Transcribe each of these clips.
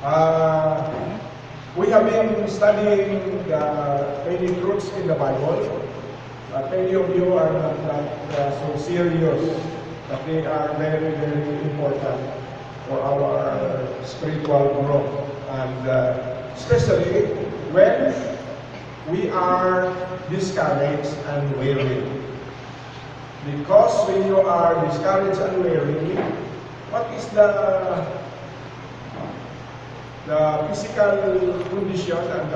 Uh, we have been studying the many truths in the Bible, but many of you are not so serious, but they are very, very important for our spiritual growth, and especially when we are discouraged and weary. Because when you are discouraged and weary, what is the physical condition and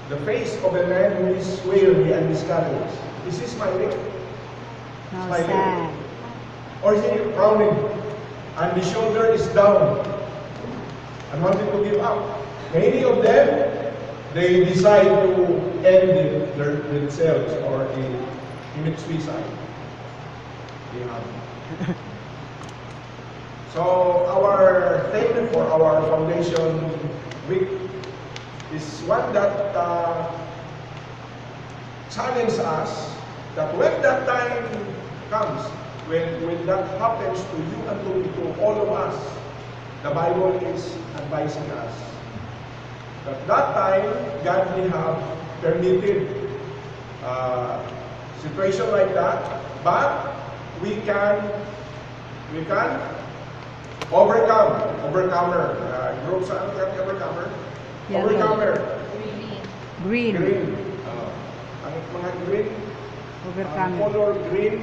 the face of a man who is weary and discouraged? Is he smiling? No, Smiling? sad. Or is he frowning? And the shoulder is down and wanting to give up. Many of them, they decide to end themselves or commit suicide. Yeah. So our theme for our foundation week is one that challenges us that when that time comes, when that happens to you and to all of us, the Bible is advising us that that time God may have permitted situation like that, but we can overcomer. Group saan ka overcomer? Yellow. Overcomer. Green. Ang mga green, ang Overcoming. color green,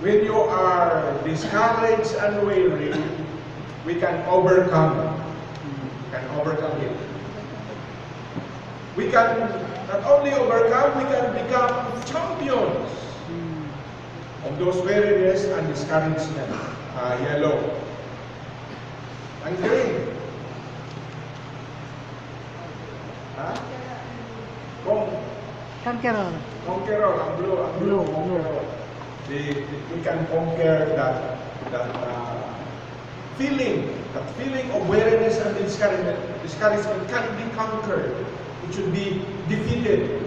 when you are discouraged and weary, we can overcome. We can overcome it. We can not only overcome, we can become champions of those weariness and discouragement. Yellow. Ang green. Conqueror. Conqueror. Ang blue. Blue. Conqueror. We can conquer that feeling. That feeling of weariness and discouragement can be conquered. It should be defeated.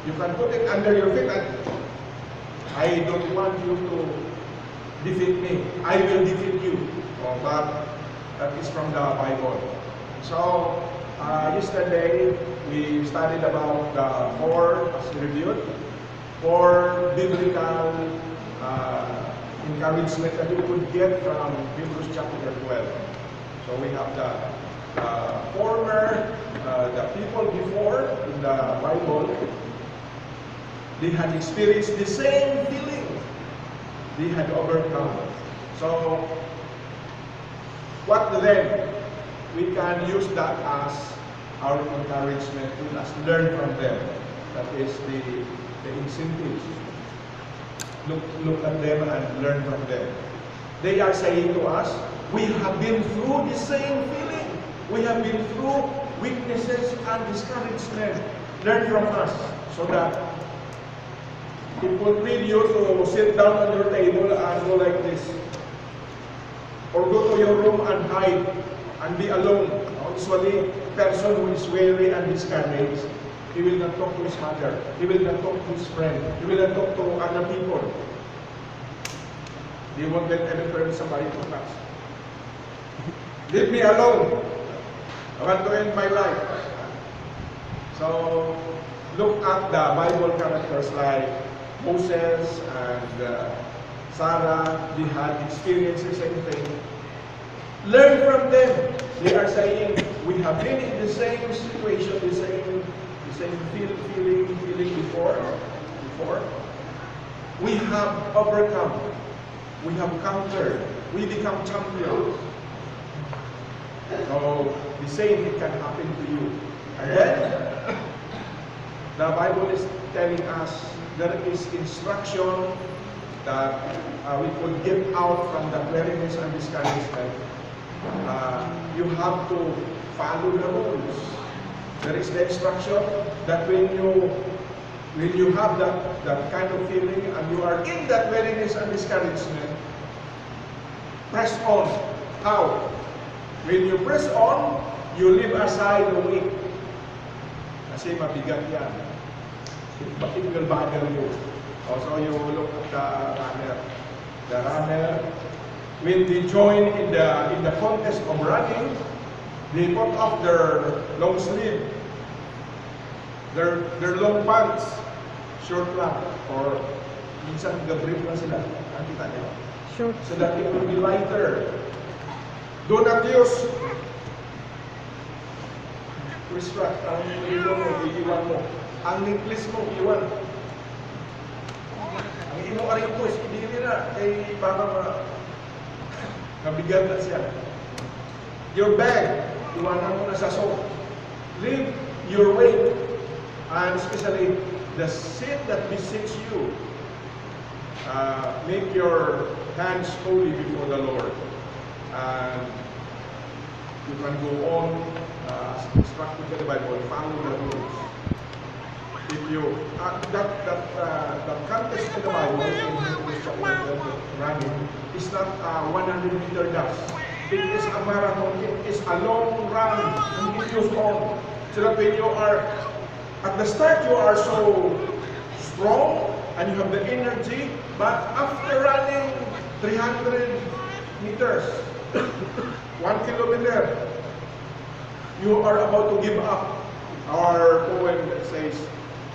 You can put it under your feet and I don't want you to defeat me. I will defeat you. But that is from the Bible. So, yesterday, we studied about the four biblical encouragement that we could get from Hebrews chapter 12. So we have the people before in the Bible, they had experienced the same feeling. They had overcome. So, what then? We can use that as our encouragement to us, learn from them. That is the incentives. Look at them and learn from them. They are saying to us, we have been through the same feeling. We have been through weaknesses and discouragement. Learn from us so that it will lead you to sit down on your table and go like this. Or go to your room and hide and be alone. Usually, person who is weary and discouraged, he will not talk to his mother. He will not talk to his friend. He will not talk to other people. He won't let any friend somebody to touch. Leave me alone. I want to end my life. So, look at the Bible characters like Moses and Sarah. They had experienced the same thing. Learn from them. They are saying, we have been in the same situation, the same feeling before. We have overcome. We have conquered. We become champions. So, the same can happen to you. And then, the Bible is telling us there is instruction that we could get out from the weariness and discouragement. You have to follow the rules. There is the instruction that when you have that kind of feeling and you are in that weariness and discouragement, press on. How? When you press on, you leave aside the weak. Kasi mabigat yan. It will bother you. Also, you look at the runner. The runner, when they join in the contest of running, They put off their long sleeve, their long pants, short lang, or minsan gabrief lang sila. Ang kita niyo? Short. So that it will be lighter. Do not use wristwatch. Ang ilo mo, iiwan mo. Ang necklace mo, iwan. Ang imo aritos, hindi na. Kay baka mabigat na siya. Your bag, iwanan mo na sa soap. Leave your weight. And especially the seat that besits you. Make your hands holy before the Lord. And you can go on as instructed by the Bible, follow the rules. If you the contest in the Bible in running is not a 100-meter dash. It is a marathon. It is a long run, and it goes on. So that when you are at the start, you are so strong and you have the energy, but after running 300 meters, 1 kilometer, you are about to give up. Our poem says,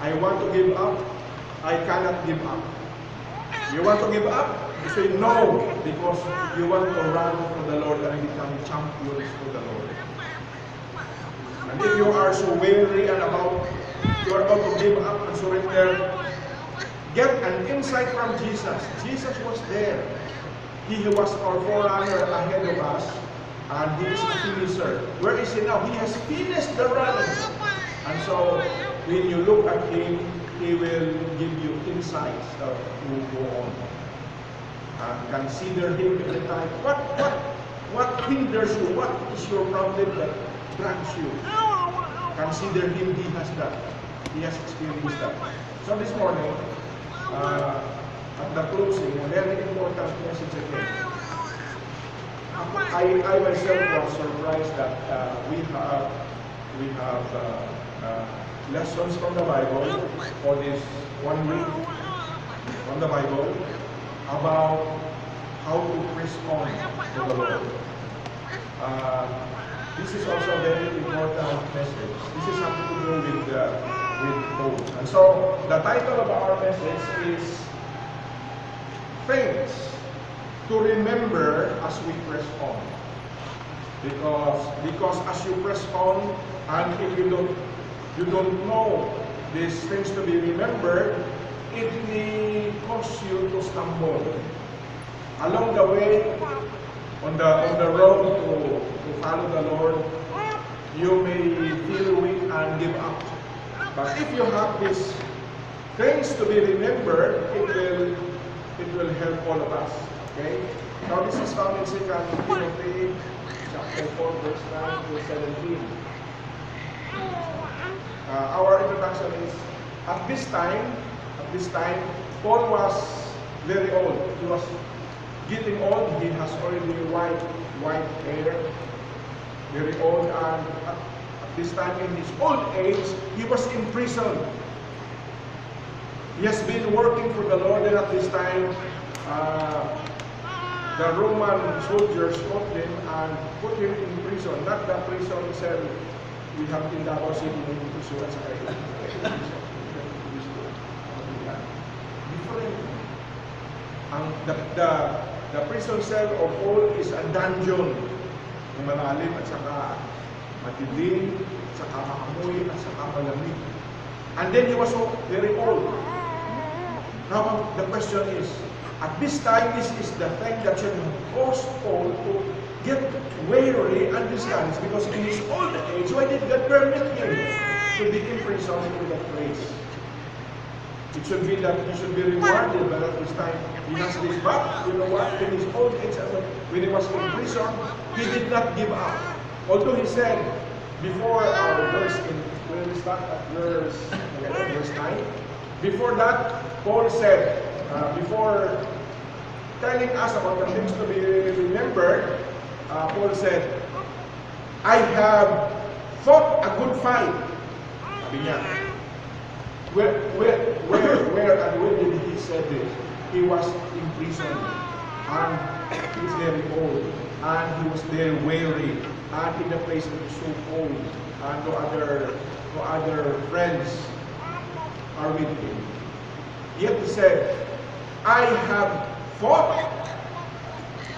I want to give up, I cannot give up. You want to give up? You say no, because you want to run for the Lord and become champions for the Lord. And if you are so weary and you are about to give up and surrender, get an insight from Jesus. Jesus was there. He was our forerunner ahead of us, and He is the finisher. Where is He now? He has finished the run. And so, when you look at Him, He will give you insights that will go on. Consider Him every time. What hinders you? What is your problem that drags you? Consider Him. He has that. He has experienced that. So this morning, at the closing, a very important message again. I myself was surprised that we have lessons from the Bible for this 1 week from the Bible about how to press on to the Lord. This is also a very important message. This is something to do with hope. And so the title of our message is Things to Remember as we press on. Because as you press on, and if you don't know these things to be remembered, it may cause you to stumble. Along the way, on the road to follow the Lord, you may feel weak and give up. But if you have these things to be remembered, it will help all of us. Okay? Now this is found in 2 Timothy chapter 4, verse 9 to 17. Our introduction is at this time, Paul was very old. He was getting old. He has already white hair, very old, and at this time in his old age, he was in prison. He has been working for the Lord, and at this time, the Roman soldiers caught him and put him in prison. Not the prison cell we have in Davao City, prison sa different. The prison cell of Paul is a dungeon. Malalim at saka matilim, at saka maamoy, at saka malamig. And then he was so very old. Now the question is, at this time, this is the thing that should cause Paul to get weary and discouraged, because in his old age, why did God permit him to be imprisoned in that place? It should be that he should be rewarded, but at this time, he has this. But you know what? In his old age, when he was in prison, he did not give up. Although he said, before our verse, when we start at verse 9, before that, Paul said, before telling us about the things to be remembered, Paul said, I have fought a good fight. Sabi niya. Where and when did he say this? He was in prison, and he was very old, and he was very weary. and in a place that is so cold, and no other friends are with him. Yet he said, I have fought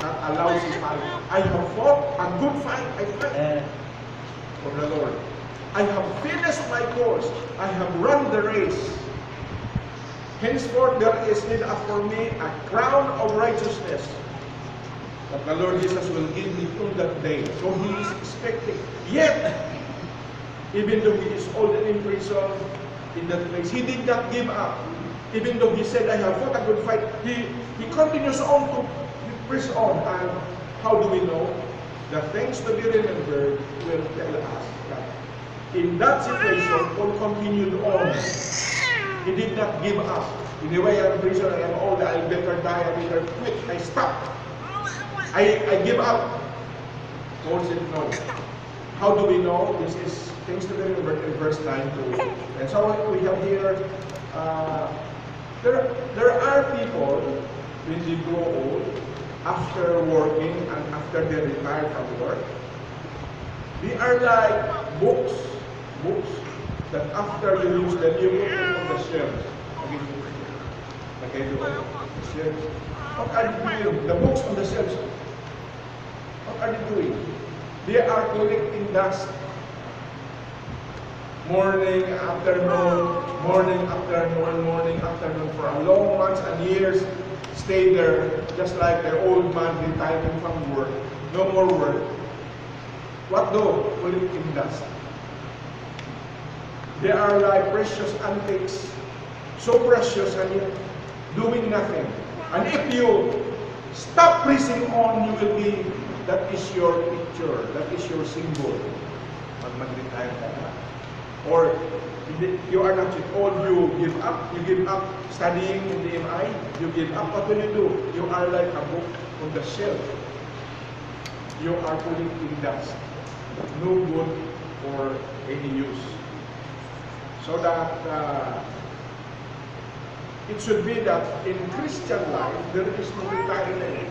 not a lousy fight. I have fought a good fight. I fight for the Lord. I have finished my course. I have run the race. Henceforth there is laid up for me a crown of righteousness that the Lord Jesus will give me on that day. So he is expecting. Yet, even though he is old and in prison in that place, he did not give up. Even though he said, I have fought a good fight, he continues on to press on. And how do we know? The things to be remembered will tell us that in that situation, Paul continued on. He did not give up. In the way I'm prison, I am old, I'll better die, I better quit. I stopped. I give up. Paul said no. How do we know? This is things to be remembered in verse 9 too. And so we have here, there are people, when they grow old, after working and after they retire from work, they are like books that after you use them, you put them on the shelves. Okay, the shelves. What are you doing? The books on the shelves. What are they doing? They are collecting dust. Morning, afternoon, morning, afternoon, morning, afternoon, for a long months and years, stay there, just like the old man retiring from work. No more work. What do? Collecting dust. They are like precious antiques, so precious and yet doing nothing. And if you stop pressing on, you will be, that is your picture, that is your symbol. Pag mag-retire ka na. Or you are not yet old, you give up studying in the MI, you give up, what will you do? You are like a book on the shelf. You are collecting dust. No good for any use. So that it should be that in Christian life, there is no retirement.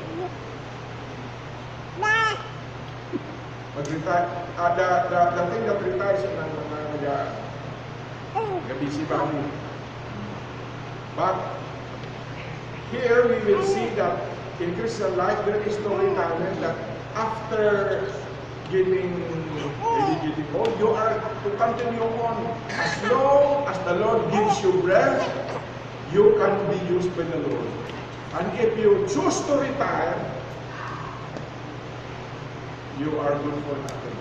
Mag-retire, the thing that retires in the busy body. But here we will see that in Christian life, there is no retirement, that after getting old, you are to continue on. As long as the Lord gives you breath, you can be used by the Lord. And if you choose to retire, you are good for nothing.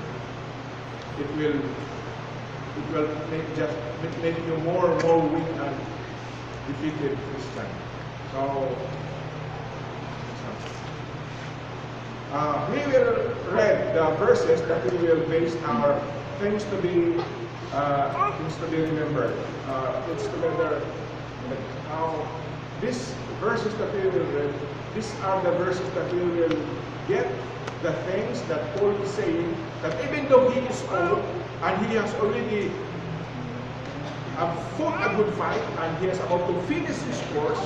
It will make you more weak and defeated Christian. So we will read the verses that we will base our things to be remembered. It's together. Now, these verses that we will read, these are the verses that we will get the things that Paul is saying, that even though he is old and he has already fought a good fight and he is about to finish his course,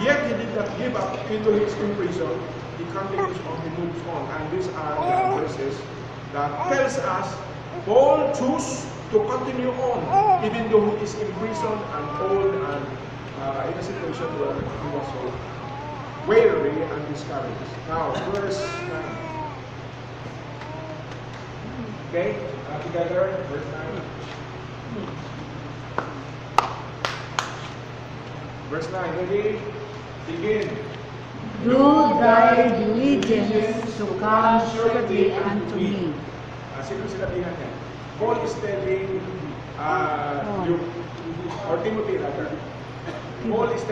yet he did not give up into his prison. He continues on, he moves on. And these are the verses that tells us Paul chose to continue on, even though he is in prison and old and in a situation where he was so weary and discouraged. Now, verse 9. Okay, together, verse 9. Verse 9, ready? Begin. Do thy diligence to come shortly unto me. Sino sinabihan niya? Paul is telling you, or Timothy rather. Paul is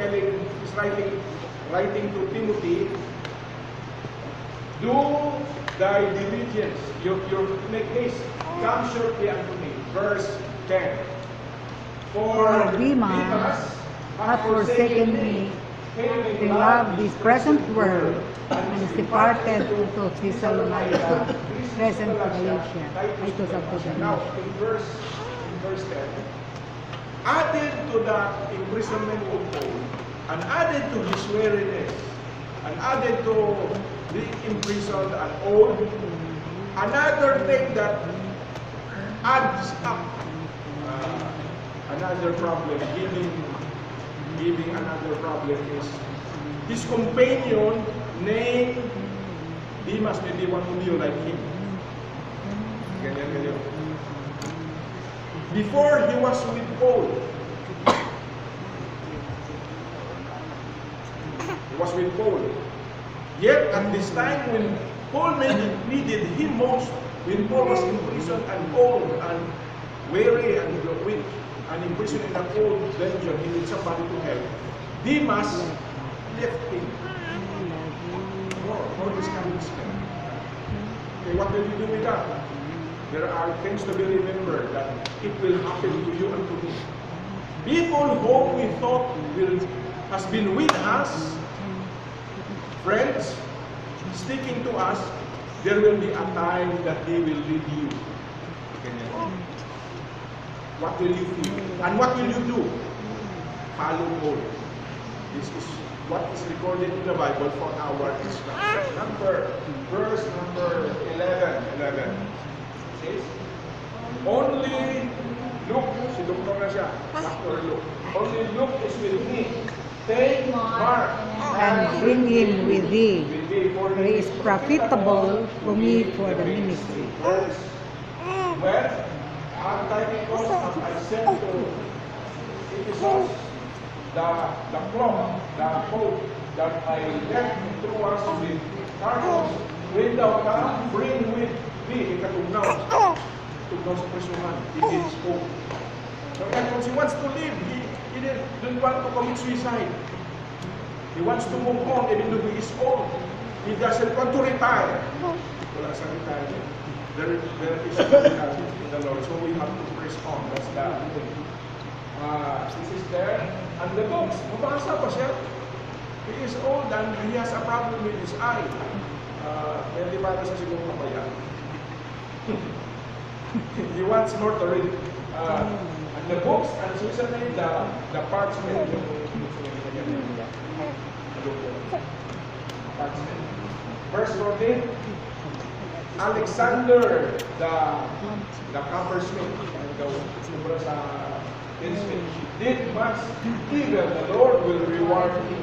writing to Timothy, do thy diligence, your make haste, come shortly unto me. Verse 10. For Demas hath forsaken me, he loved this present world, and is departed to Thessalonica, present to Galatia. It was up to Galatia. Now, in verse 10, added to that imprisonment of Paul, and added to his weariness, and added to being imprisoned and old, Another thing that adds up, another problem, giving another problem is his companion named Demas, maybe one of you like him. Ganyan. Before he was with Paul, Yet at this time when Paul needed him most, when Paul was in prison and old and weary and weak and imprisoned in a cold dungeon, he needed somebody to help. Demas left him. More discouragement. Okay, what will you do with that? There are things to be remembered that it will happen to you and to me. People whom we thought has been with us, friends, sticking to us, there will be a time that they will leave you. What will you feel? And what will you do? Follow Paul. This is what is recorded in the Bible for our instruction. Verse number 11. Says, only Luke, si Luke na siya, Dr. Luke. Only Luke is with me. Take Mark and bring him with thee, for he is profitable for me for the ministry. When Antichristo as I sent to Ephesus, the cloth, the coat that I left through us with Carlos, when thou come, bring with thee, ikatugnaw sa prisuhan, he did spoke. So because he wants to live, he didn't want to commit suicide. He wants to move on even though he is old. He doesn't want to retire. Wala sa retirement. There is in the Lord, so we have to press on. That's the thing. This is there. And the books, mabasa pa siya. He is old and he has a problem with his eye. Hindi pa siya siguro mamaya. He wants more to read. And the books, and especially the parchment. Verse 14. Alexander, the coppersmith, did much evil. The Lord will reward him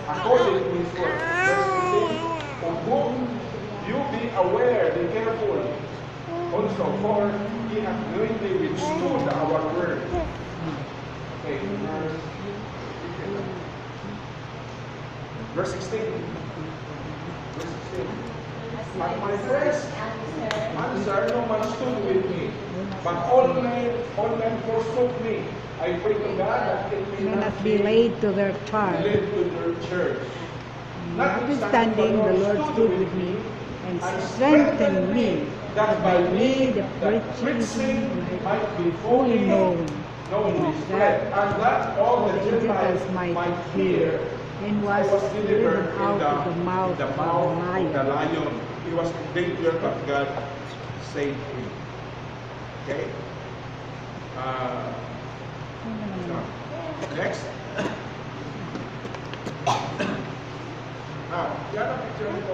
according to his word. Verse 15. Of whom you be aware, be careful. Also, for he hath greatly withstood our word. Okay, verse 16. Verse 16. But my first answer, no man stood with me, but all men forsook me. I pray to God that it may Not be laid to their charge. Notwithstanding, the Lord stood with me and strengthened me, that by me the preaching might be fully known, spread, and that all the Gentiles might hear, and was delivered out of the mouth of the lion. He was in danger, but God saved him. Okay? Next. Now, yan ang picture nito.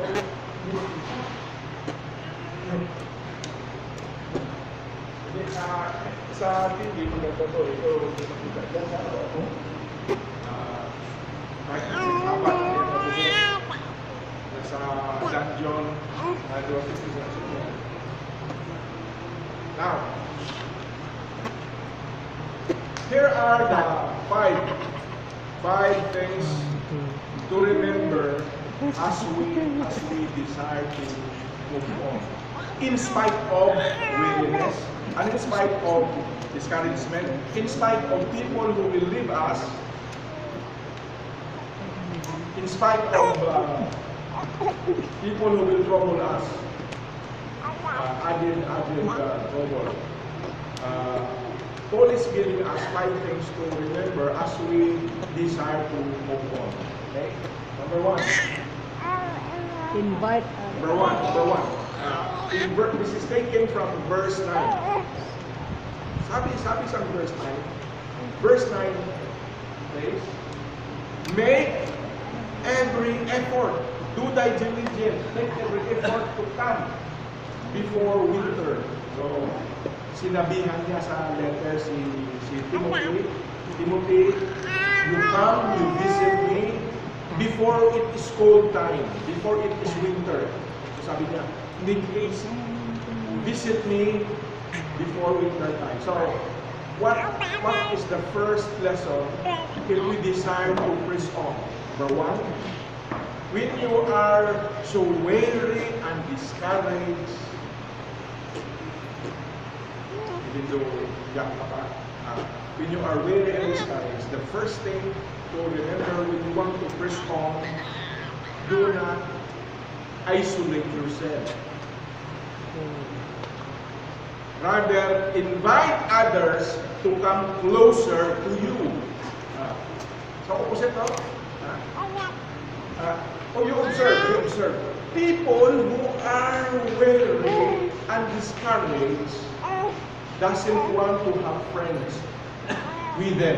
Sa TV, maganda to. Ito, nakita dyan sa ako. Apat sa dungeon. Now, here are the five things to remember as we desire to move on. In spite of weariness, and in spite of discouragement, in spite of people who will leave us, in spite of people who will trouble us, trouble. Paul is giving us 5 things to remember as we desire to move on. Okay? Number 1. Invite. Number one. This is taken from verse 9. Sabi sa verse 9. Verse 9 says, make every effort, do thy diligence, make every effort to come before winter. So, sinabihan niya sa letter si Timothy, Timothy, you come, you visit me before it is cold time, before it is winter. So sabi niya, mid-case, visit me before winter time. So, what is the first lesson if we desire to press on? Number one, when you are so weary and discouraged, even though young ka pa, when you are weary and discouraged, the first thing to remember when you want to press on, do not isolate yourself. Rather, invite others to come closer to you. So, opposite, no? You observe. People who are weary and discouraged doesn't want to have friends with them.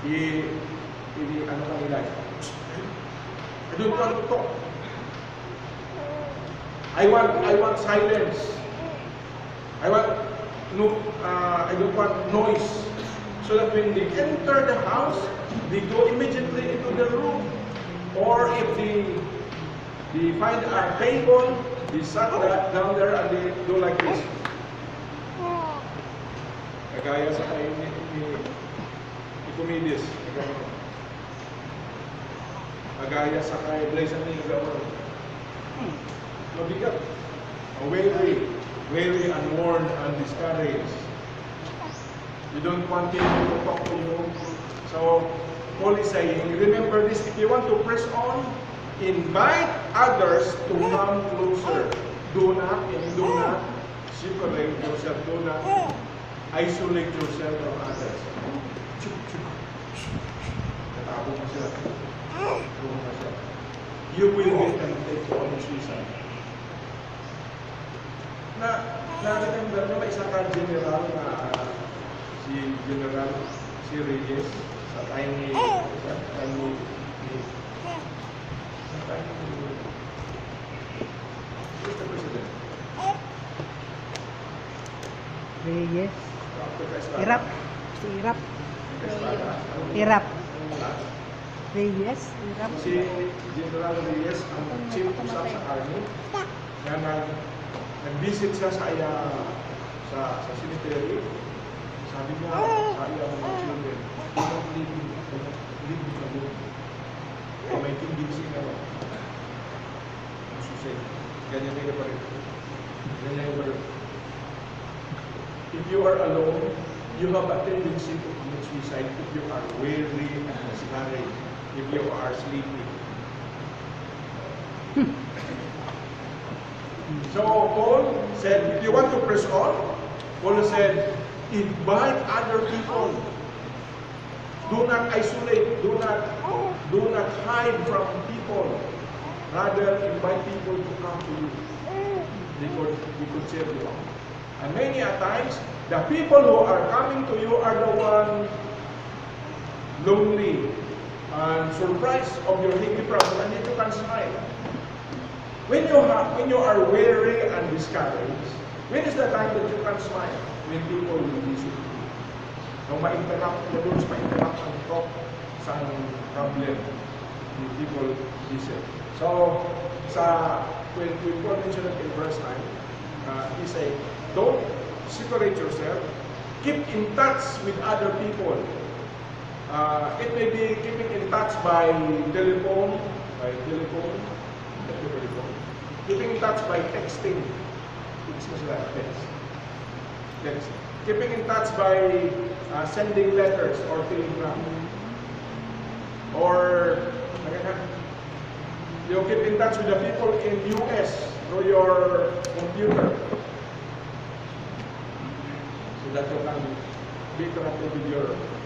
Ano ka nila? I don't want to talk. I want silence. I don't want noise. So that when they enter the house, they go immediately into the room. Or if they find a table, they sat down there and they do like this. Kagaya sa kayo ni Comedies. Kagaya sa kayo Blaise ni Gawin. Mabigat. Weary and worn and discouraged. You don't want people to talk to you. So, Paul is saying, remember this, if you want to press on, invite others to come closer. Do not separate yourself. Do not isolate yourself from others. Natabo mo sila. You will get tempted to commit suicide. Na-remember nyo, may isa ka general na si Reyes sa time ni Mr. President. Reyes. Irap. Reyes. Si General Reyes, ang chief of staff sa Army, na nag-visit siya sa cemetery. Sabi niya sa iyang mga children, don't leave me alone. May tinggin siya naman. Ang susi. Ganyan na pa rin. If you are alone, you have a tendency to commit suicide if you are weary and discouraged, if you are sleepy. So Paul said, if you want to press on, Paul said, invite other people. Do not isolate. Do not hide from people. Rather, invite people to come to you. They could cheer you up. And many a times, the people who are coming to you are the one lonely and surprised of your heavy problem, and yet you can smile. When you are weary and discouraged, when is the time that you can smile? When people will visit you. Nung ma-interrupt na doon, ma-interrupt ang talk sa problem when people visit. So, when Paul mentioned it in verse 9, he said, don't separate yourself. Keep in touch with other people. It may be keeping in touch by telephone. Keeping in touch by texting. Text. Keeping in touch by sending letters or telegram. Or you keep in touch with the people in US through your computer. So that you can be connected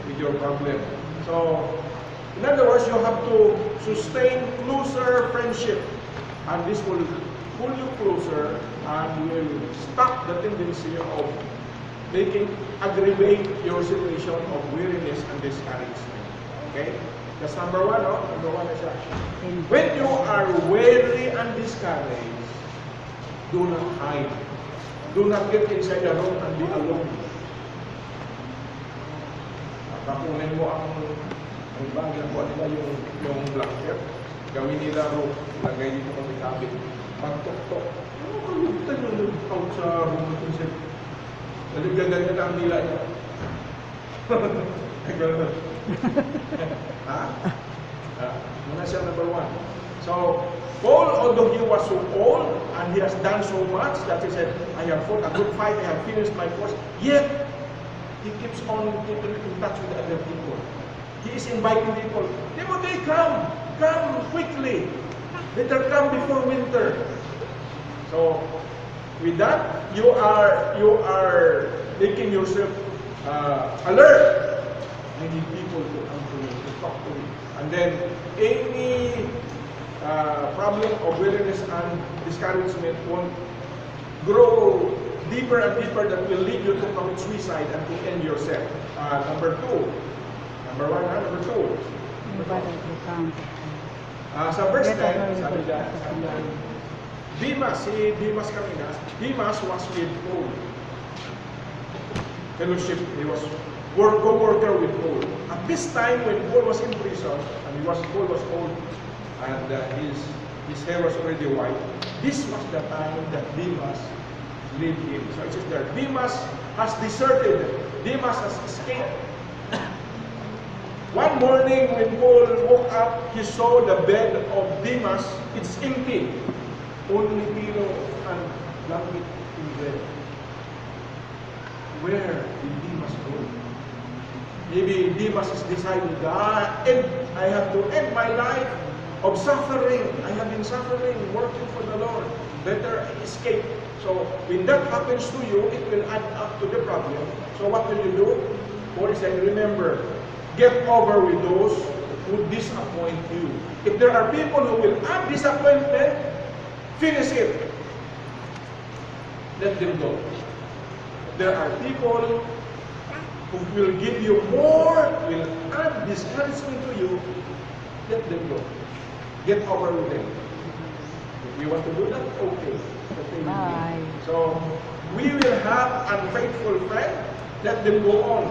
with your problem. So, in other words, you have to sustain closer friendship. And this will pull you closer and will stop the tendency of aggravate your situation of weariness and discouragement. Okay? That's number one, no? Number one is that. When you are weary and discouraged, Do not hide. Do not get inside the room and be alone. Kakunin mo ang ibang ginagawa nila yung blanket. Gawin nila room. Lagay dito kami kabit. Pagtok-tok. Ano kalimutan yung nag-out sa room natin siya? Naligaganda ang nila niya. Gano'n. Ha? Muna siya number 1. So, Paul, although he was so old and he has done so much that he said, I have fought a good fight, I have finished my course, yet he keeps on keeping in touch with other people. He is inviting people, Timothy, come quickly. Better come before winter. So, with that, you are making yourself alert. You need people to come to you, to talk to you. And then, any problem of weariness and discouragement won't grow deeper and deeper, that will lead you to commit suicide and to end yourself. Number 2. Number 1, number 2. Sa verse 10, sabi dyan, Demas, si Demas Kaminas, Demas was with Paul. Fellowship, he was co-worker with Paul. At this time, when Paul was in prison, and Paul was old, and his hair was already white, this was the time that Demas led him. So it says there, Demas has deserted. Demas has escaped. One morning when Paul woke up, he saw the bed of Demas. It's empty. Only pillow and blanket in bed. Where did Demas go? Maybe Demas is deciding that I have to end my life of suffering. I have been suffering, working for the Lord. Better escape. So when that happens to you, it will add up to the problem. So what will you do? Paul is saying, remember, get over with those who disappoint you. If there are people who will add disappointment, finish it. Let them go. There are people who will give you more, will add discouragement to you. Let them go. Get over with them. If you want to do that, okay. Bye. So, we will have unfaithful friends. Let them go on.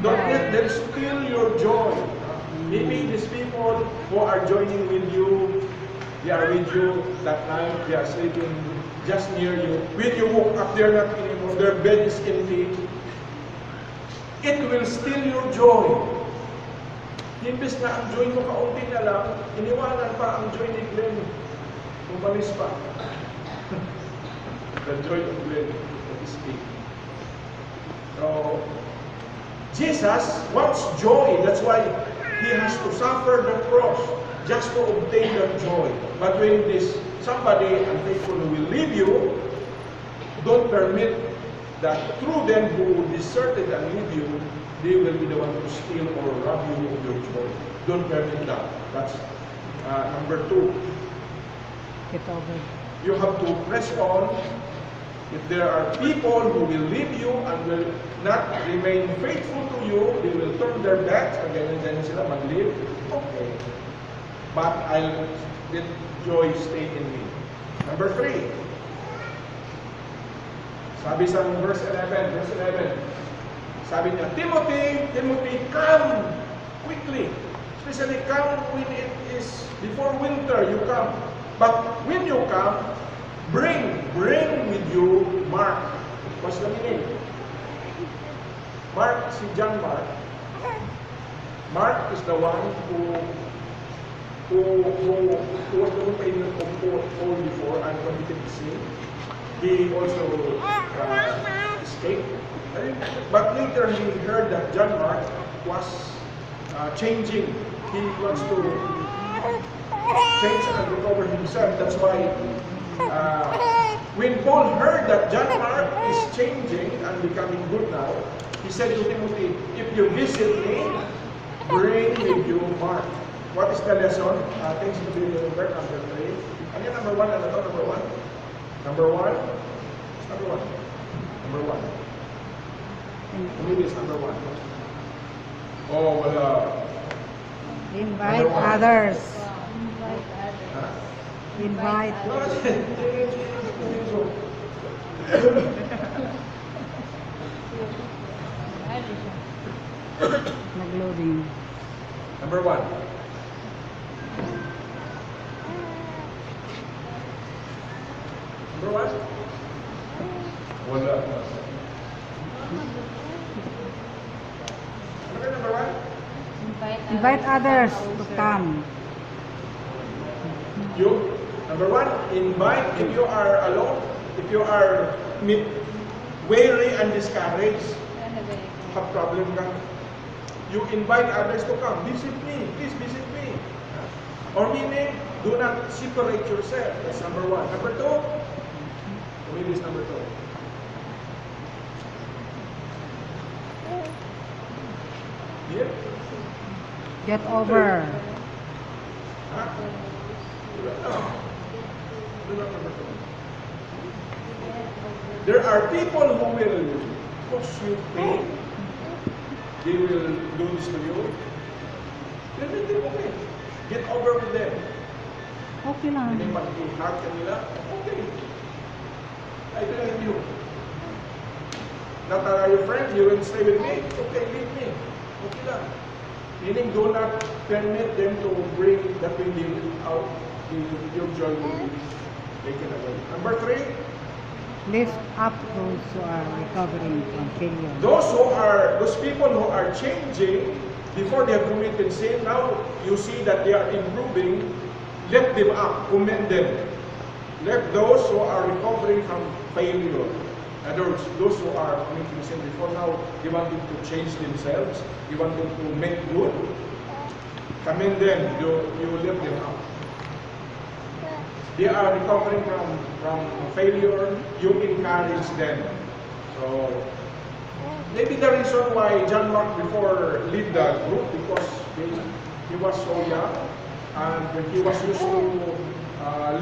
Don't let them steal your joy. Maybe these people who are joining with you, they are with you that night, they are sleeping just near you. When you woke up, they're not anymore. Their bed is empty. It will steal your joy. Imbes na ang joy mo kaunti na lang, iniwanan pa ang joy ni Glenn. Umalis pa. The joy of Glenn is big. So, Jesus wants joy. That's why He has to suffer the cross just to obtain that joy. But when somebody unfaithful will leave you, don't permit that through them who deserted and leave you, they will be the one to steal or rob you of your joy. Don't permit that. That's number 2. Get over. You have to press on. If there are people who will leave you and will not remain faithful to you, they will turn their backs again and then sila mag-leave. Okay. But I'll let joy stay in me. Number 3. Sabi sa verse 11, sabi niya, Timothy, come quickly. Especially come when it is before winter, you come. But when you come, bring with you Mark. What's the meaning? Mark, si John Mark. Mark is the one who was the one paying of Paul before and committed sin. He also escaped. But later he heard that John Mark was changing. He wants to change and recover himself. That's why when Paul heard that John Mark is changing and becoming good now, he said to Timothy, if you visit me, bring with you Mark. What is the lesson? Things to be remembered. Number 3. Ano yung number 1? Ano to? Number 1? Number 1? Number 1. Number 1. Maybe it's number 1. Oh, wala. Invite others. Invite. Nag-loading. Number 1. Number 1? Wala. Ano ka number 1? Invite others to come. You, number 1, invite if you are alone, if you are weary and discouraged, have problem ka. You invite others to come. Visit me. Please visit me. Or meaning, do not separate yourself. That's number 1. Number 2, read this number 2. Here? Get over. Huh? No. Do not number 2. There are people who will cause you pain. They will do this to you. Then let them okay. Get over with them. Okay lang. Hindi pag i-hug ka nila, okay. I believe you. Not are your friends, you will stay with me. Okay, leave me. Okay lang. Meaning, do not permit them to bring the feeling out. Your joy will be taken away. Number 3. Lift up those who are recovering from failure. Those people who are changing before they have committed sin, now you see that they are improving, lift them up, commend them. Let those who are recovering from failure, in other words, those who are committing sin before, now they wanted to change themselves, they wanted to make good, commend them, you lift them up. They are recovering from failure, you encourage them. So, maybe the reason why John Mark before lead the group, because he was so young, and he was used to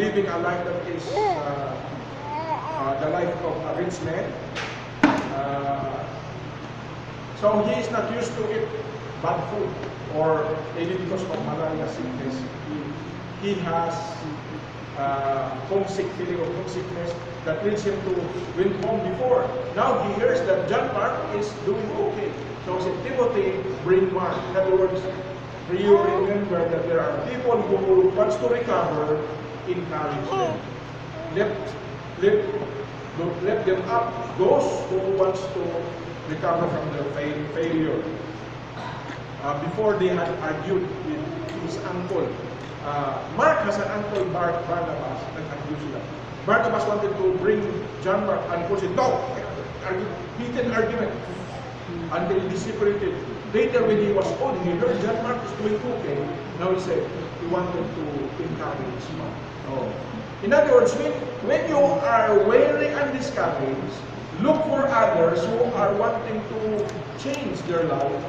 living a life that is the life of a rich man. So he is not used to eat bad food, or maybe because of malaria sickness. He has homesick feeling of homesickness that leads him to went home before. Now he hears that John Mark is doing okay. So he said, Timothy, bring Mark. In other words, you remember that there are people who wants to recover, encourage them. Let them up. Those who wants to recover from their failure. Before they had argued with his uncle. Mark has an uncle, Barnabas, nag-argue sila. Barnabas wanted to bring John Mark, and Paul said, no! Heated argument until he separated. Later, when he was old, he heard John Mark is doing okay. Now he said he wanted to encourage Mark. Oh. In other words, when you are weary and discouraged, look for others who are wanting to change their life.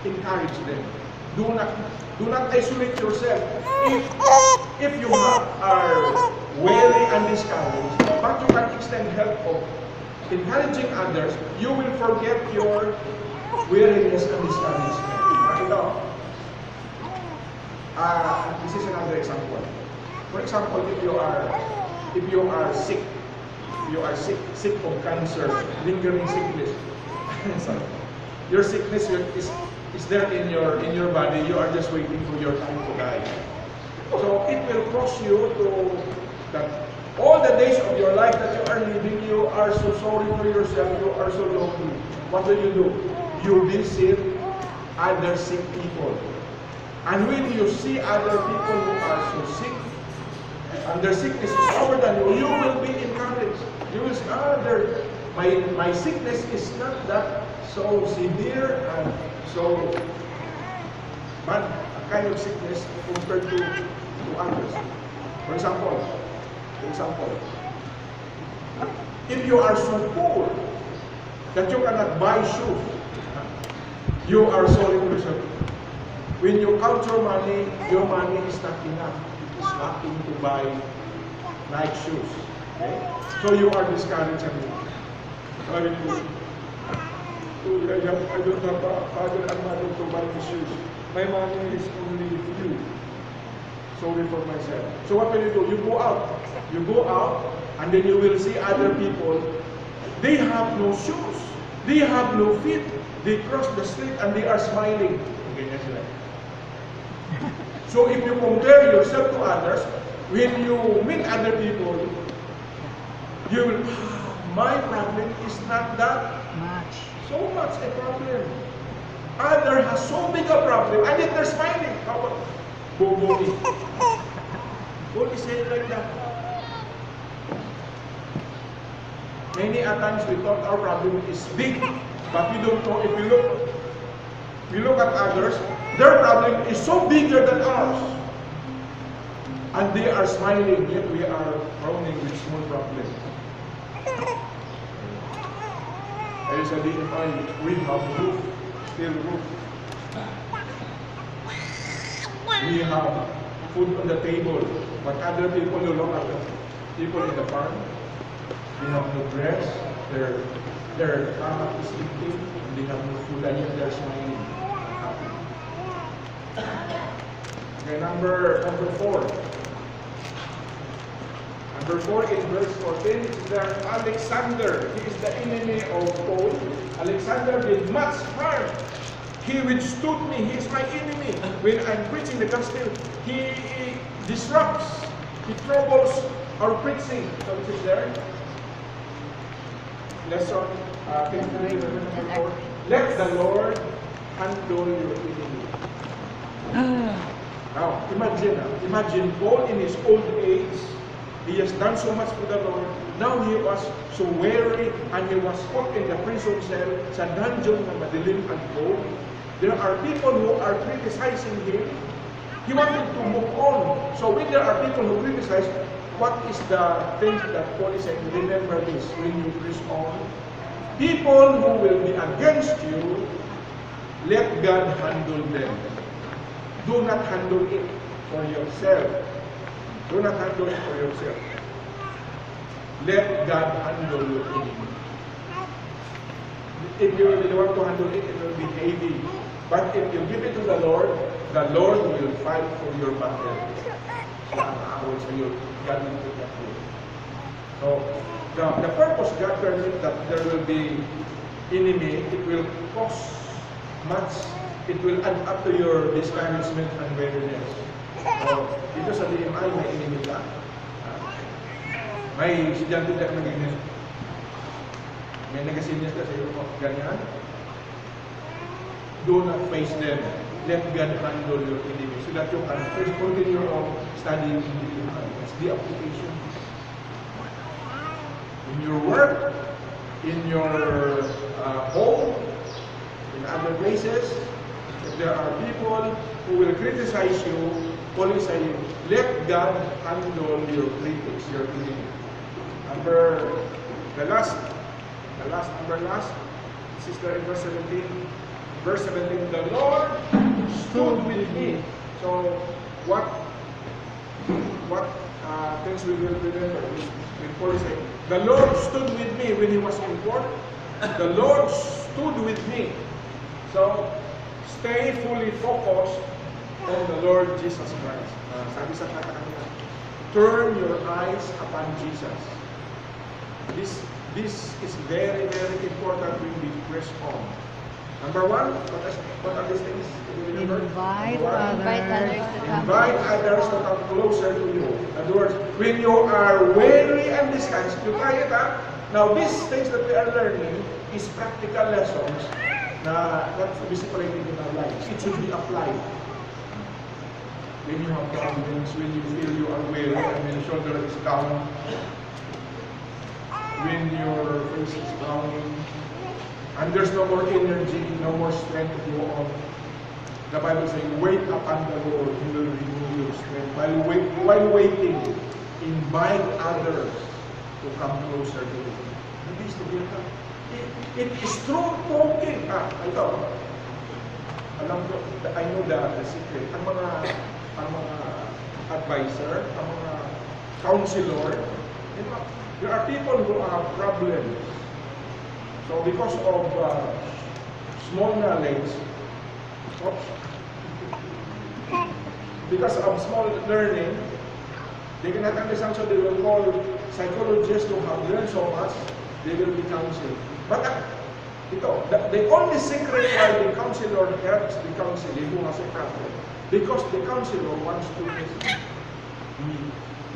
Encourage them. Do not isolate yourself. If you are weary and discouraged, but you can extend help of encouraging others, you will forget your weariness and discouragement. This is another example. For example, if you are sick, sick of cancer, lingering sickness. Your sickness is there in your body. You are just waiting for your time to die. So it will cause you to that all the days of your life that you are living, you are so sorry for yourself. You are so lonely. What do? You visit other sick people, and when you see other people who are so sick, and their sickness is over than you will be encouraged. You will say, my sickness is not that so severe and so bad a kind of sickness compared to others. For example, if you are so poor that you cannot buy shoes, you are sorry for yourself. When you count your money is not enough. It is nothing to buy nice shoes. Okay? So you are discouraged. I don't have a father and mother to buy the shoes. My money is only few. sorry for myself. So what will you do? You go out. You go out, and then you will see other people. They have no shoes. They have no feet. They cross the street and they are smiling. Ganyan sila. So if you compare yourself to others, when you meet other people, you will, my problem is not that so much a problem. Other has so big a problem, and yet they're smiling. How about Bobo? Don't say it like that. Many a times we thought our problem is big, but we don't know. If we look at others, their problem is so bigger than ours. And they are smiling, yet we are frowning with small problems. There is a DMI, we have roof, still roof. We have food on the table, but other people, you look at the people in the farm, they have no dress, their stomach is empty, and they have no food, and yet they're smiling. Okay, number 4. Number 4 in verse 14 is that Alexander, he is the enemy of Paul. Alexander did much harm. He withstood me. He is my enemy. When I'm preaching the gospel, he disrupts, he troubles our preaching. So it is there. Lesson 53, number 4. Let the Lord handle your enemy. Now, imagine Paul in his old age. He has done so much for the Lord. Now he was so weary and he was put in the prison cell sa dungeon na madilim and cold. There are people who are criticizing him. He wanted to move on. So when there are people who criticize, what is the thing that Paul is saying? Remember this when you preach on. People who will be against you, let God handle them. Do not handle it for yourself. Do not handle it for yourself. Let God handle your enemy. If you really want to handle it, it will be heavy. But if you give it to the Lord will fight for your battle. So God will protect you. So the purpose God permits that there will be enemy, it will cost much. It will add up to your discouragement and weariness. So, dito sa DMI, may enemy ka. May estudyante na naging may nagasinyas ka sa iyo mo. Ganyan. Do not face them. Let God handle your enemy so that you can first continue on studying in the DMI. That's the application. In your work, in your home, in other places, if there are people who will criticize you, Paul is saying, let God handle your critics, your enemy. The last, this is in verse 17. Verse 17, the Lord stood with me. So, what things we will remember? When Paul is saying, the Lord stood with me when he was in court. The Lord stood with me. So, stay fully focused on the Lord Jesus Christ. Sabi sa kata kanina, turn your eyes upon Jesus. This is very, very important when we press on. Number 1, what are these things? Invite others to come closer to you. In other words, when you are weary and discouraged, you try it out. Now, these things that we are learning is practical lessons na not displayed in our lives. It should be applied. When you have problems, when you feel you are weary, and when your shoulder is down, when your face is frowning, and there's no more energy, no more strength to go on. The Bible says, wait upon the Lord, He will renew your strength. While waiting, invite others to come closer to you. It is through talking. Ito. Alam ko, I know the secret. Ang mga advisor, ang mga counselor, there are people who have problems. So because of small knowledge, because of small learning, they cannot understand, so they will call psychologists who have learned so much, they will be counseled. But the only secret why the counselor helps the counselee who has a problem, because the counselor wants to listen.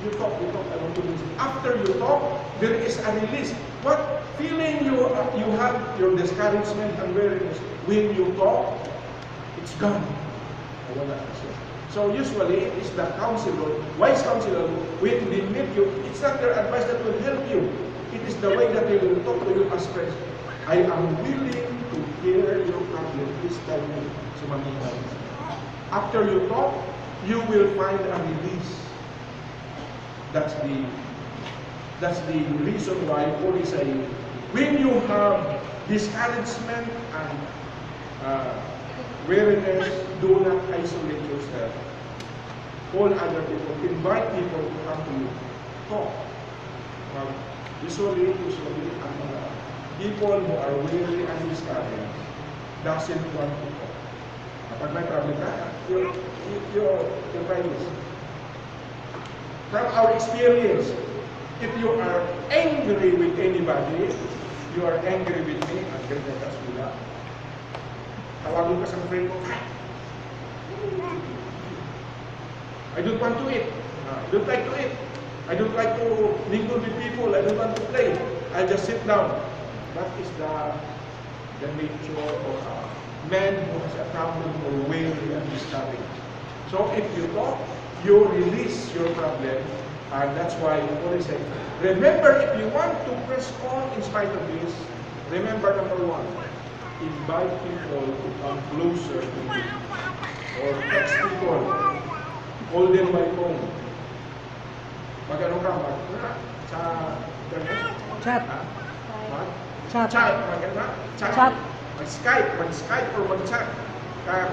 You talk, I want to listen. After you talk, there is a release. What feeling you have, your discouragement and weariness, when you talk, it's gone. I want to answer. So usually, it's the counselor, wise counselor, when they meet you, it's not their advice that will help you. It is the way that they will talk to you as friends. I am willing to hear your problem. Please tell me. After you talk, you will find a release. That's the reason why Paul is saying, when you have discouragement and weariness, do not isolate yourself. Call other people, invite people to come to you. Talk. Usually, people who are weary and discouraged doesn't want to talk. Kapag may problem ka, you try this. From our experience, if you are angry with anybody, you are angry with me, angry with us, tawagin ka sa friend mo, I don't want to eat. I don't like to eat. I don't like to mingle with people. I don't want to play. I just sit down. That is the nature of a man who has a problem or weary and discouraged. So if you talk, you release your problem, and that's why Paul is saying, remember, if you want to press on in spite of this, remember number one, invite people to come closer to you, or text people, call them by phone. Mag-ano ka, sa internet? Chat. What? Chat. Chat. Chat. Mag-Skype or mag-chat.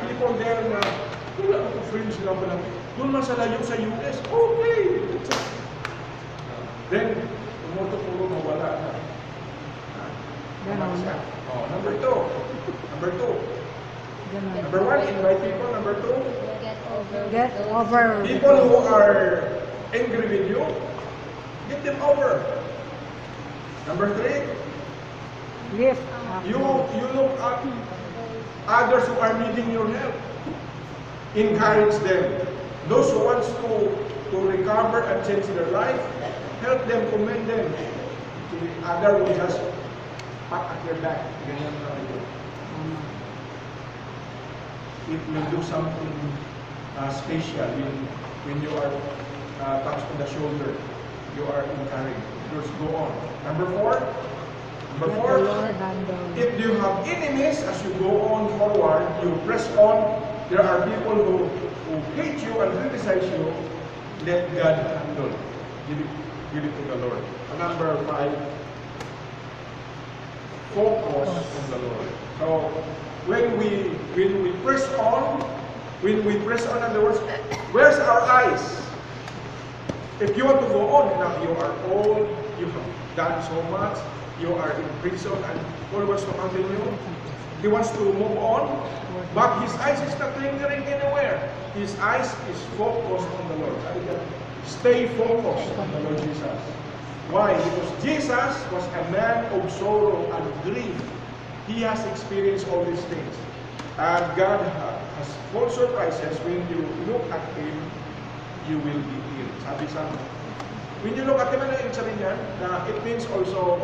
People there na, wala ako friends lang ba lang. Doon man sa layo sa US, okay. Then, puro mawala na. Number two. Number one, invite people. Number two, Get over. people who are angry with you, get them over. Number three, Lift up. you look at others who are needing your help. Encourage them. Those who want to recover and change their life, help them, commend them. The other will just pat at their back. Ganyan na ito. It will do something special when you are touched on the shoulder. You are encouraged. Just go on. Number four, if you have enemies, as you go on forward, you press on. There are people who hate you and criticize you. Let God handle. Give it to the Lord. Number five, focus on the Lord. So when we press on, in other words, where's our eyes? If you want to go on, now you are old, you have done so much, you are in prison, and God wants to continue. He wants to move on, but his eyes is not lingering anywhere. His eyes is focused on the Lord. Stay focused on the Lord Jesus. Why? Because Jesus was a man of sorrow and grief. He has experienced all these things. And God has full surprises. When you look at Him, you will be healed. Sabi sa when you look at Him, it means also,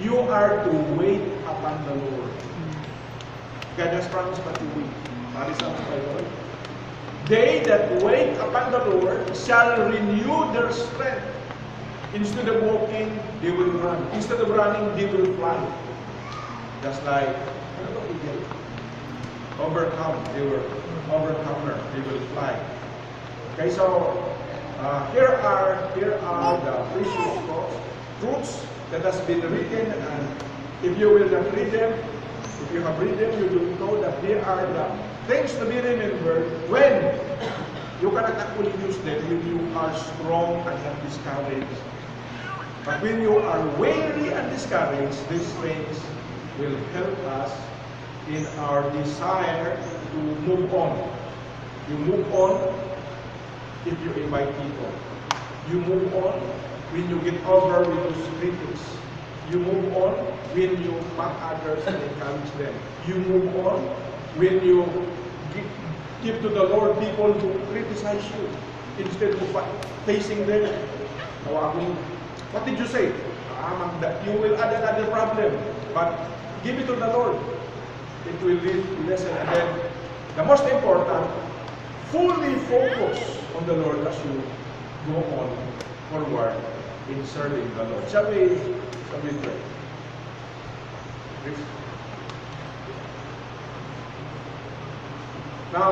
you are to wait upon the Lord. God has promised but to wait. Sabi sa Bible, they that wait upon the Lord shall renew their strength. Instead of walking, they will run. Instead of running, they will fly. Just like eagle. Overcome, they were overcomer. They will fly. Okay, so here are the precious truths that has been written, and if you will not read them, if you have read them, you will know that they are the things to be remembered when you cannot actually use them when you are strong and not discouraged. But when you are weary and discouraged, these things will help us in our desire to move on. You move on if you invite people. You move on when you get over with those critics. You move on when you pat others and encourage them. You move on when you give to the Lord people who criticize you instead of facing them. What did you say? You will add another problem, but give it to the Lord. It will lead to lesson. And then, the most important, fully focus on the Lord as you go on forward in serving the Lord. Shall we pray? Now,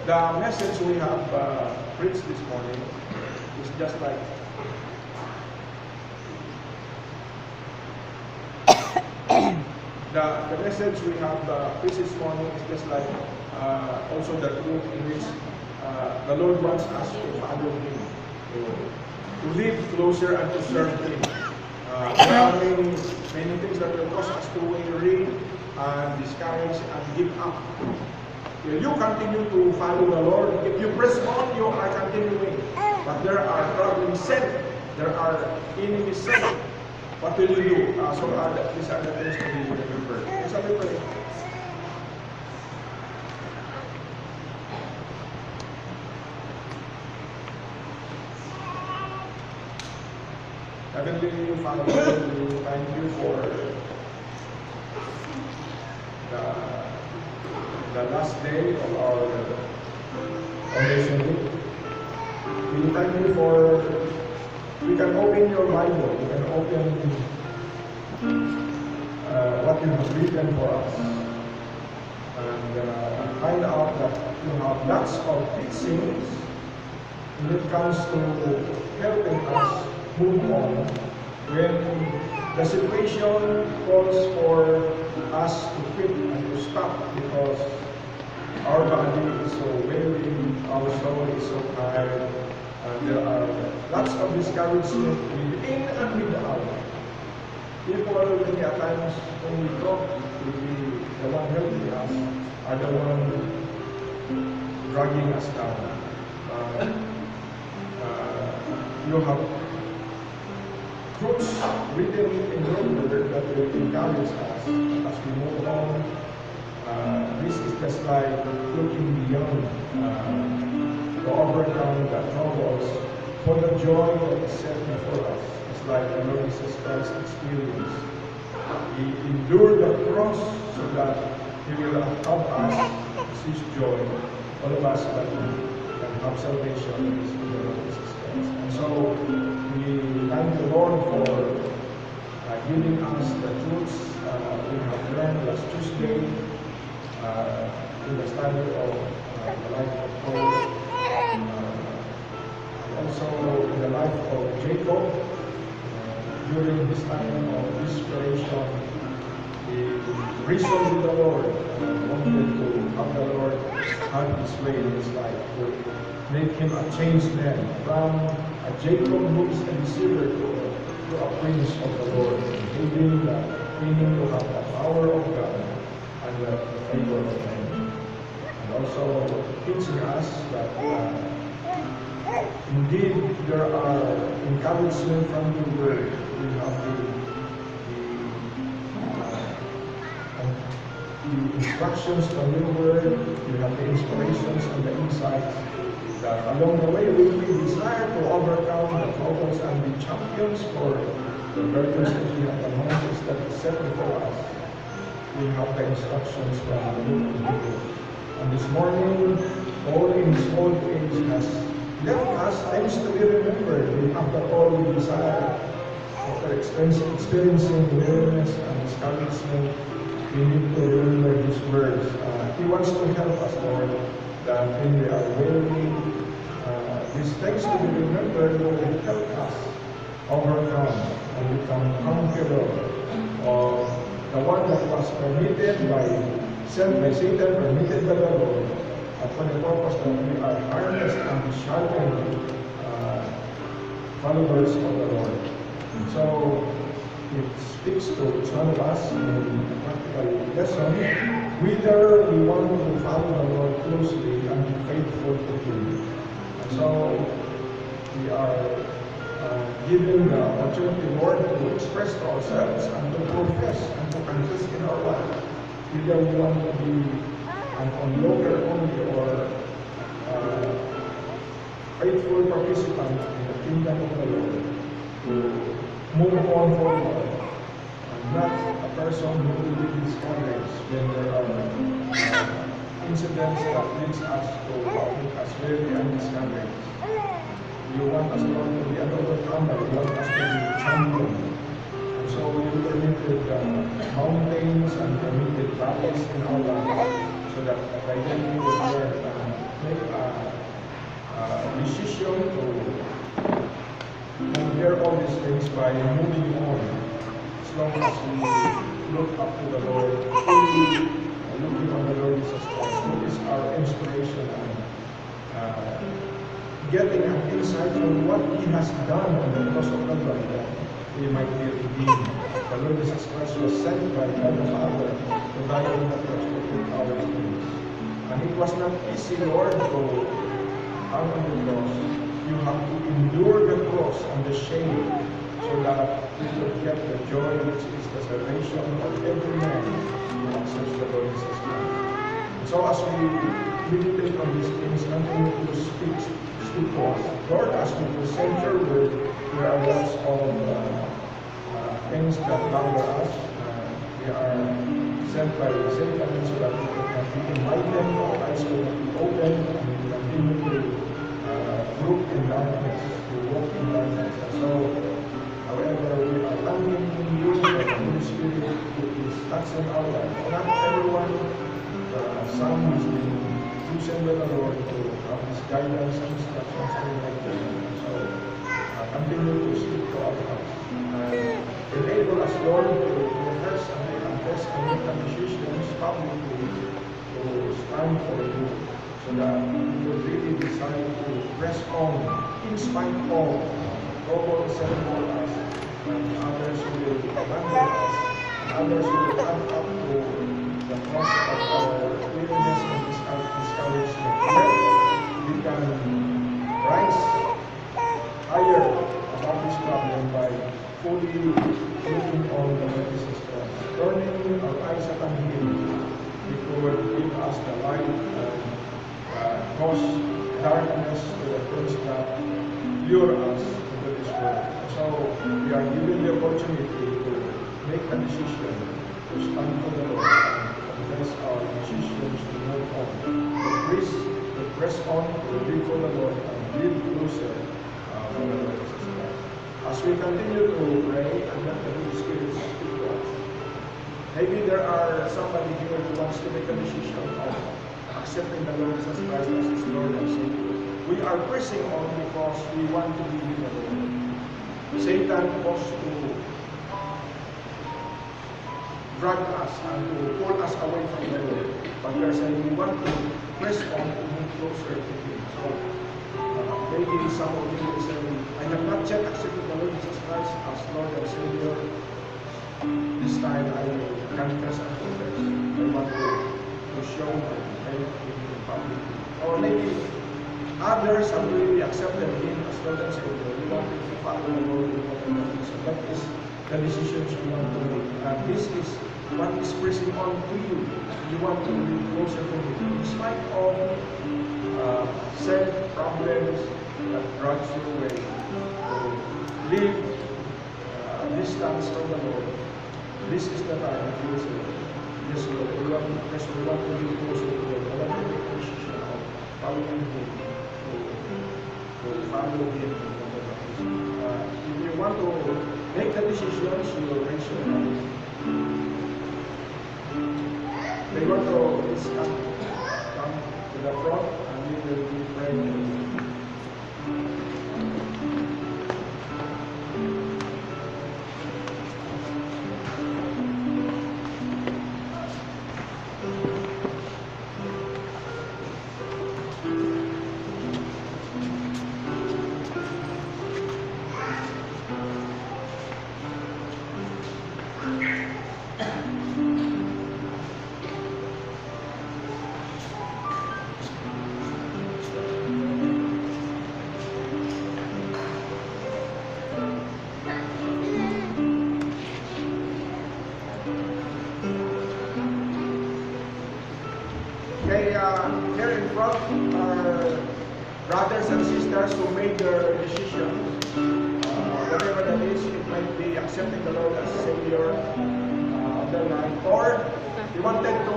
the message we have preached this morning is just like the message we have preached this morning is just like also the truth in which the Lord wants us to follow Him, to live closer and to serve Him. There are many things that will cause us to weary and discourage and give up. If you continue to follow the Lord, if you press on, you are continuing. But there are problems set, there are enemies set. What will you do? These are the things to be remembered. Shall we pray? Heavenly Father, we thank you for the last day of our foundation week. We thank you for we can open your Bible, we can open what you have written for us, and find out that you have lots of teachings when it comes to helping us move on when the situation calls for us to quit and to stop because our body is so weary, our soul is so tired, and there are lots of discouragement within and without. People many at times when we talk to be the one helping us are the one dragging us down. You have truths written in your word that will encourage us as we move on. This is just like looking beyond to overcome the troubles for the joy that is set before us. It's like the Lord Jesus Christ experienced. He endured the cross so that He will have us His joy. All of us that can have salvation in the Lord Jesus Christ. And so we thank the Lord for giving us the truths we have learned last Tuesday in the study of the life of Paul, and also in the life of Jacob. During his time of desperation, he reasoned with the Lord and wanted to have the Lord have His way in his life, to make him a changed man from a Jacob who is a deceiver to a prince of the Lord, meaning to have the power of God and the favor of men. And also teaching us that indeed there are encouragement from the Word. We have the instructions from your Word, you have the inspirations and the insights that along the way we desire to overcome the troubles and be champions for the purpose that we have, the mountains that is set before us. We have the instructions from the book of Hebrews. And this morning, Paul in his old age has left us things to be remembered. We have the all we desire. After experiencing weariness and discouragement, we need to remember His words. He wants to help us, Lord, that when we are weary, these things to be remembered will help us overcome and become conqueror of the one that was permitted by Satan, permitted by the Lord, for the purpose that we are harnessed and sharpened followers of the Lord. And so it speaks to each one of us in a practical lesson, whether we want to follow the Lord closely and be faithful to Him. And so we are given the opportunity, Lord, to express to ourselves and to profess and to confess in our life. Either we want to be an onlooker only or faithful participant in the kingdom of the Lord, to move on forward, and not a person who will be discouraged when there are incidents that leads us to make us very undiscouraged. You want us not to be an overcomer, you want us to be champion. And so you permitted mountains and permitted valleys in our lives, so that by then we will learn and make a decision to conquer all these things by moving on, as long as we look up to the Lord, fully looking on the Lord Jesus Christ, who is our inspiration, and getting an insight on what He has done on the cross of Calvary, that we might be redeemed. The Lord Jesus Christ was sent by God the Father to die on the cross to take our sins. And it was not easy, Lord, to hang on the cross. You have to endure the cross and the shame, so that we could get the joy which is the salvation of every man who accepts the Lord Jesus Christ. So as we meditate on these things, continue to speak to us. Lord, as we present your word, there are lots of things that bother us. We are sent by Satan so that we can be enlightened, our eyes will be open, and we continue to group in darkness, to walk in darkness. And so, however, we are thanking you for the Holy Spirit who is touching our life. Not everyone, some is being chosen by the Lord to have His guidance and instructions and like that. So, continue to speak to our hearts. Enable us, Lord, to profess and confess and make the decisions publicly to stand for you, so that we will really decide to press on in spite of trouble set for us, and others will abandon us, and others will come up to the cross of our weariness and discouragement. Yet we can rise higher above this problem by fully looking on the Lord Jesus Christ, turning our eyes upon Him. He could give us the light and cause darkness to the things that lure us into this world. So we are given the opportunity to make a decision to stand for the Lord and confess our decisions to move on, to press on, to live for the Lord and live closer for the Lord Jesus Christ. As we continue to pray and let the Holy Spirit speak to us, maybe there are somebody here who wants to make a decision of accepting the Lord Jesus Christ as His Lord and Savior. We are pressing on because we want to be with the Lord. Satan wants to drag us and to pull us away from the Lord. But we are saying we want to press on to move closer to Him. So maybe some of you will say, I have not yet accepted the Lord Jesus Christ as Lord and Savior. This time I will confess and confess. I want to show my faith in the public. Or maybe others have really accepted Him as Lord and Savior. We want to follow the Lord in what we want. So that is the decisions we want to make. And this is what is pressing on to you. You want to be closer to Him. In spite of problems that drags you away, to live distance from the Lord. This is the time that you say, yes Lord, we want to be closer to Him. I want to make a decision of following Him, to follow Him. If you want to make the decisions, you will raise your hand. They want to please come to the front and we will be praying. front our brothers and sisters who made their decisions. Whatever that is, it might be accepting the Lord as Savior of their life, or they wanted to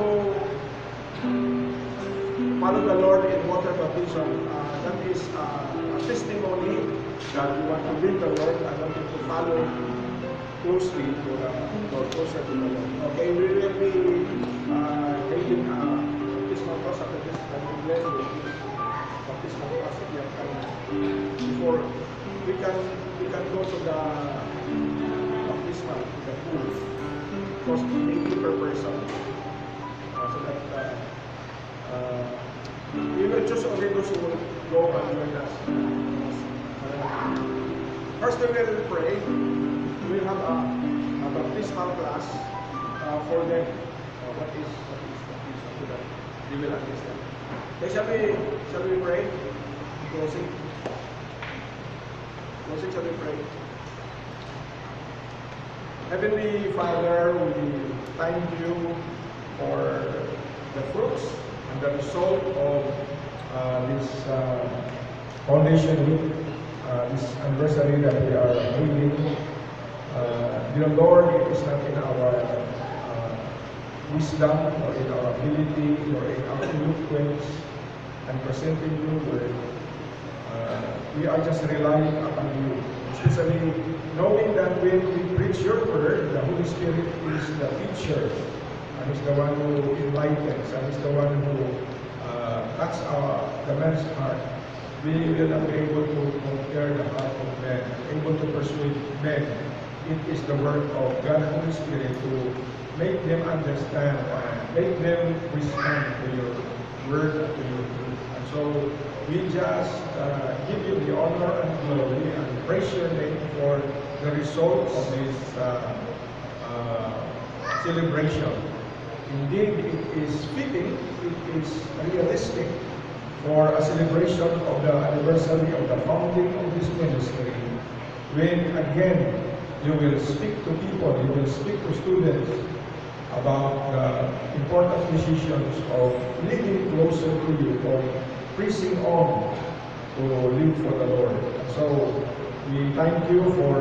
follow the Lord in water baptism. That is a testimony that you want to live the Lord and wanting to follow closely to the Lord, closer to the Lord. Okay, we will be taking baptismal cross after this. I will bless you. Baptismal cross if you have time. Before we can go to the baptismal, to the pool. Cost 80 per person. So that we will choose only those who will go and join us. First we will pray. We will have a baptismal class for them. What is baptism, so that they will understand. Okay, shall we pray? Closing. Shall we pray? Heavenly Father, we thank you for the fruits and the result of this foundation week, this anniversary that we are holding. Dear Lord, it is not in our wisdom or in our ability or in our eloquence and presenting your word. We are just relying upon you, especially knowing that when we preach your word, the Holy Spirit is the teacher and is the one who enlightens and is the one who touches the man's heart. We will not be able to compare the heart of men, able to persuade men. It is the work of God and Holy Spirit to make them understand and make them respond to your word and to your truth. And so we just give you the honor and glory and praise your name for the result of this celebration. Indeed, it is fitting, it is realistic for a celebration of the anniversary of the founding of this ministry, when again you will speak to people, you will speak to students about the important decisions of living closer to you, of preaching on to live for the Lord. So we thank you for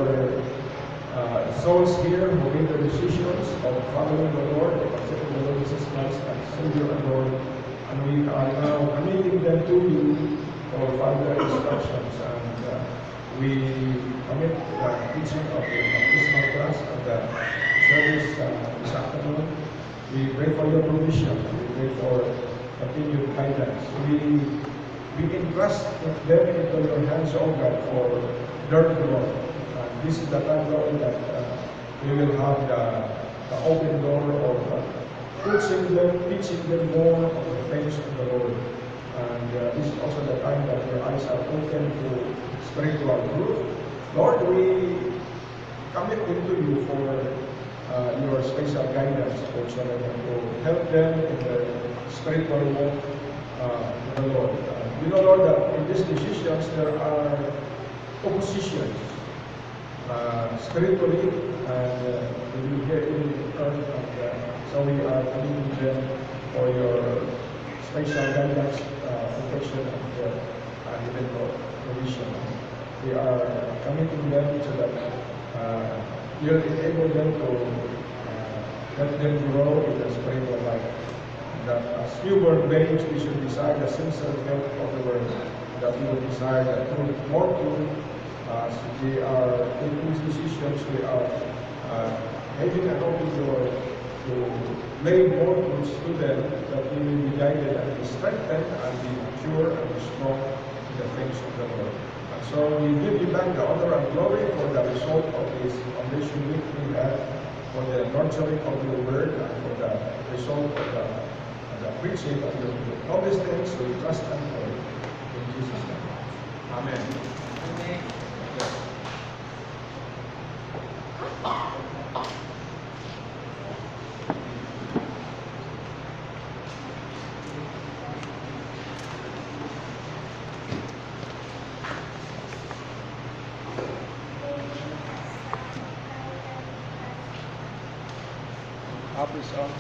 souls here who made the decisions of following the Lord, of accepting the Lord Jesus Christ as Savior and Lord. And we are now committing them to you for further instructions. And we commit the teaching of the baptismal class and the service this afternoon. We pray for your provision. We pray for continued guidance. We entrust them into your hands, O God, for their glory. And this is the time, Lord, that we will have the open door of teaching them more of the things of the Lord. And this is also the time that your eyes are open to spiritual truth. Lord, we commit into you for your special guidance, Lord, so that to help them in their spiritual walk with the Lord. We know, Lord, that in these decisions there are oppositions spiritually, and we will hear in return. So we are committing them for your special guidance, protection, and even provision. We are committing them so that you'll enable them to let them grow in the spiritual life. That as newborn babes, we should desire the sincere milk of the word, that we will desire the truth, more truth. As we are taking these decisions, we are having an open door to lay more truths to them, that we will be guided and be strengthened and be mature and be strong in the things of the Lord. And so we give you back the honor and glory for the result of this foundation week we had, for the nurturing of your word, and for the result of the preaching of your word. All these things we trust and pray in Jesus' name. Amen. Amen. Up is on.